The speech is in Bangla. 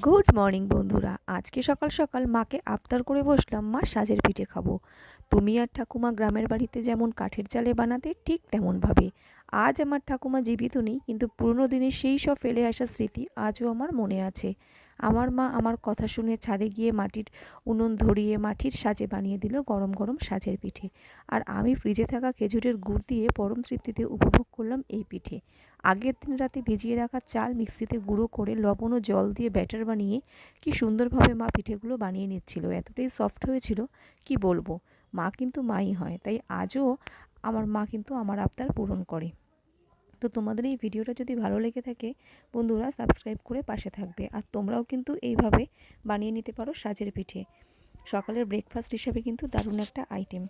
গুড মর্নিং বন্ধুরা। আজকে সকাল সকাল মাকে আবদার করে বসলাম, মা সাজের পিঠে খাবো। তুমি আর ঠাকুমা গ্রামের বাড়িতে যেমন কাঠের চালে বানাতে ঠিক তেমনভাবে। আজ আমার ঠাকুমা জীবিত নেই, কিন্তু পুরনো দিনের সেই সব ফেলে আসা স্মৃতি আজও আমার মনে আছে। আমার মা আমার কথা শুনে ছাদে গিয়ে মাটির উনুন ধরিয়ে মাটির সাজে বানিয়ে দিল গরম গরম সাজের পিঠে। আর আমি ফ্রিজে থাকা খেজুরের গুড় দিয়ে পরম তৃপ্তিতে উপভোগ করলাম এই পিঠে। আগের দিন রাতে ভিজিয়ে রাখা চাল মিক্সিতে গুঁড়ো করে লবণ ও জল দিয়ে ব্যাটার বানিয়ে কি সুন্দরভাবে মা পিঠেগুলো বানিয়ে নিচ্ছিল। এতটাই সফট হয়েছিল, কি বলবো। মা কিন্তু মাই হয়, তাই আজও আমার মা কিন্তু আমার আবদার পূরণ করে। তো তোমাদের এই ভিডিওটা যদি ভালো লেগে থাকে বন্ধুরা, সাবস্ক্রাইব করে পাশে থাকবে। আর তোমরাও কিন্তু এইভাবে বানিয়ে নিতে পারো সাজের পিঠে। সকালের ব্রেকফাস্ট হিসাবে কিন্তু দারুণ একটা আইটেম।